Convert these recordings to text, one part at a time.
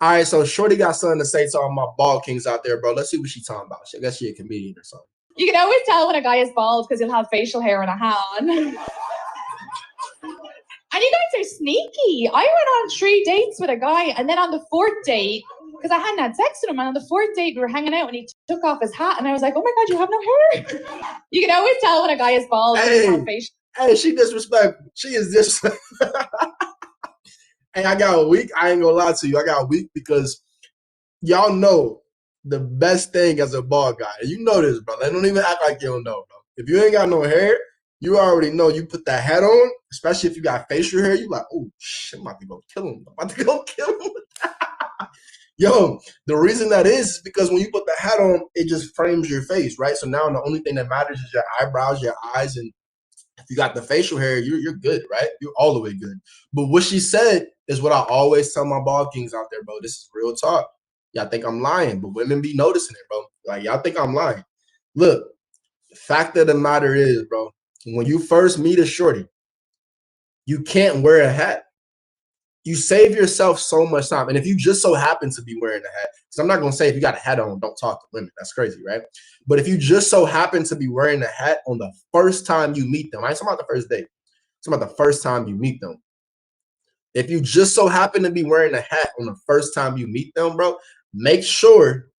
All right, so Shorty got something to say to all my bald kings out there, bro. Let's see what she talking about. I guess she a comedian or something. You can always tell when a guy is bald because he'll have facial hair and a hat on. And you guys are sneaky. I went on 3 dates with a guy, and then on the 4th date, because I hadn't had sex with him, and on the 4th date, we were hanging out, and he took off his hat, and I was like, oh my God, you have no hair. You can always tell when a guy is bald because he'll have facial. Hey, she disrespectful. She is disrespectful. Hey, I got a week. I ain't gonna lie to you. I got a week because y'all know the best thing as a bald guy. And you know this, bro. Don't even act like you don't know, bro. If you ain't got no hair, you already know. You put that hat on, especially if you got facial hair. You like, oh shit, I'm about to go kill him. I'm about to go kill him. Yo, the reason that is because when you put the hat on, it just frames your face, right? So now the only thing that matters is your eyebrows, your eyes, and if you got the facial hair, you're good, right? You're all the way good. But what she said is what I always tell my bald kings out there, bro. This is real talk. Y'all think I'm lying, but women be noticing it, bro. Like, y'all think I'm lying. Look, the fact of the matter is, bro, when you first meet a shorty, you can't wear a hat. You save yourself so much time. And if you just so happen to be wearing a hat, because I'm not going to say if you got a hat on, don't talk to women. That's crazy, right? But if you just so happen to be wearing a hat on the first time you meet them, I ain't talking about the first date. I'm talking about the first time you meet them. If you just so happen to be wearing a hat on the first time you meet them, bro, make sure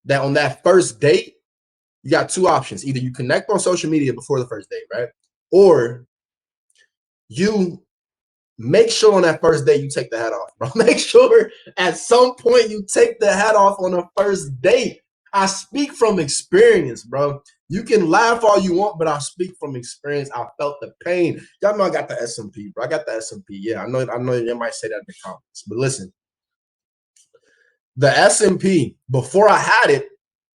that on that first date, you got 2 options. Either you connect on social media before the first date, right? Or you make sure on that first day you take the hat off, bro. Make sure at some point you take the hat off on the first date. I speak from experience, bro. You can laugh all you want, but I speak from experience. I felt the pain. Y'all know I got the SMP, bro. I got the SMP. Yeah, I know you might say that in the comments. But listen, the SMP, before I had it,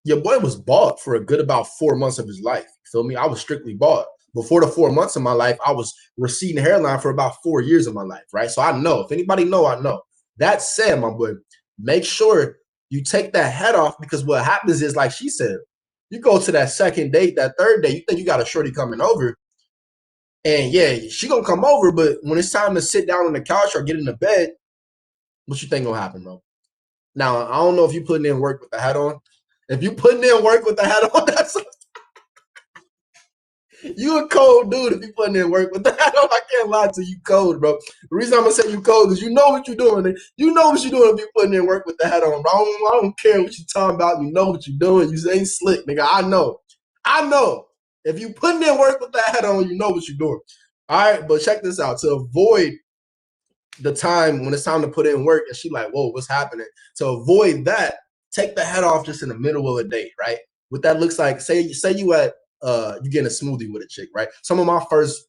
your boy was bald for a good about 4 months of his life. You feel me? I was strictly bald. Before the 4 months of my life, I was receding hairline for about 4 years of my life, right? So I know. If anybody know, I know. That said, my boy, make sure you take that hat off because what happens is, like she said, you go to that second date, that third date, you think you got a shorty coming over. And yeah, she gonna come over, but when it's time to sit down on the couch or get in the bed, what you think gonna happen, bro? Now, I don't know if you putting in work with the hat on. If you putting in work with the hat on, that's you a cold dude if you putting in work with that. I can't lie to you, cold, bro. The reason I'm gonna say you cold is you know what you're doing. You know what you're doing if you putting in work with the hat on, bro. I don't care what you talking about. You know what you're doing. You ain't slick, nigga. I know. If you putting in work with the hat on, you know what you're doing. All right, but check this out. To avoid the time when it's time to put in work, and she like, whoa, what's happening? To avoid that, take the hat off just in the middle of a date, right? What that looks like, say you at you getting a smoothie with a chick, right? Some of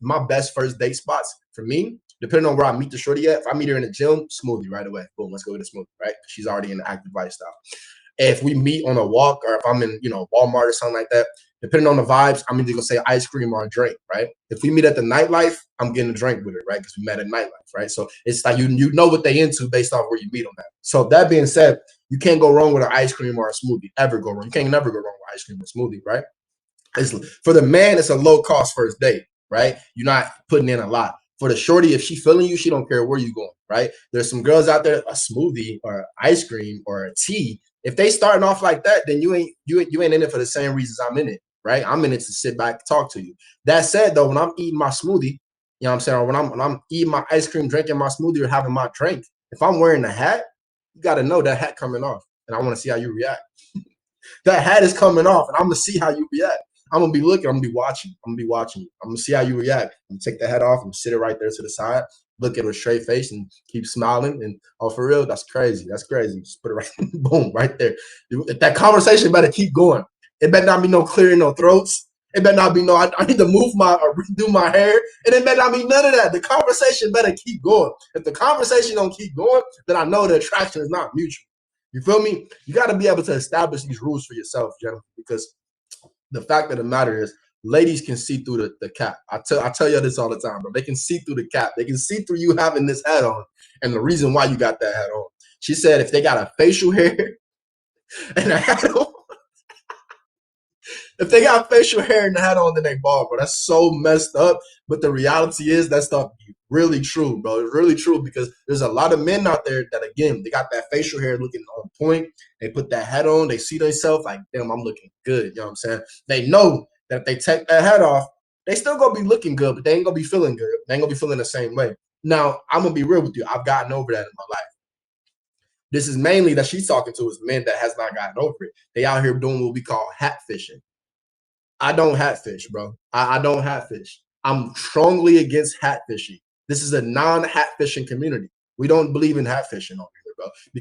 my best first date spots for me, depending on where I meet the shorty at. If I meet her in the gym, smoothie right away. Boom, let's go get a smoothie, right? She's already in the active lifestyle. If we meet on a walk or if I'm in, Walmart or something like that, depending on the vibes, I'm either gonna say ice cream or a drink, right? If we meet at the nightlife, I'm getting a drink with her, right? Because we met at nightlife, right? So it's like you know what they into based off where you meet on that. So that being said, you can't go wrong with an ice cream or a smoothie. Ever go wrong? You can't never go wrong with ice cream or smoothie, right? For the man, it's a low cost first date, right? You're not putting in a lot. For the shorty, if she feeling you, she don't care where you going, right? There's some girls out there, a smoothie or ice cream or a tea. If they starting off like that, then you ain't in it for the same reasons I'm in it, right? I'm in it to sit back and talk to you. That said, though, when I'm eating my smoothie, you know what I'm saying, or when I'm eating my ice cream, drinking my smoothie, or having my drink, if I'm wearing a hat, you got to know that hat coming off, and I want to see how you react. That hat is coming off, and I'm gonna see how you react. I'm gonna be looking. I'm gonna be watching. I'm gonna see how you react. I'm gonna take the hat off and sit it right there to the side. Look at her straight face and keep smiling. And oh, for real, that's crazy. That's crazy. Just put it right, boom, right there. That conversation better keep going. It better not be no clearing no throats. It better not be no. I need to move or redo my hair. And it better not be none of that. The conversation better keep going. If the conversation don't keep going, then I know the attraction is not mutual. You feel me? You got to be able to establish these rules for yourself, gentlemen, because the fact of the matter is, ladies can see through the cap. I tell you this all the time, bro. They can see through the cap. They can see through you having this hat on and the reason why you got that hat on. She said if they got a facial hair and a hat on, If they got facial hair and the hat on, then they bald, bro. That's so messed up. But the reality is that stuff really true, bro. It's really true because there's a lot of men out there that, again, they got that facial hair looking on point. They put that hat on. They see themselves like, damn, I'm looking good. You know what I'm saying? They know that if they take that hat off, they still gonna be looking good, but they ain't gonna be feeling good. They ain't gonna be feeling the same way. Now, I'm gonna be real with you. I've gotten over that in my life. This is mainly that she's talking to is men that has not gotten over it. They out here doing what we call hat fishing. I don't hat fish, bro. I don't hat fish. I'm strongly against hat fishing. This is a non-hat fishing community. We don't believe in hat fishing over here, bro.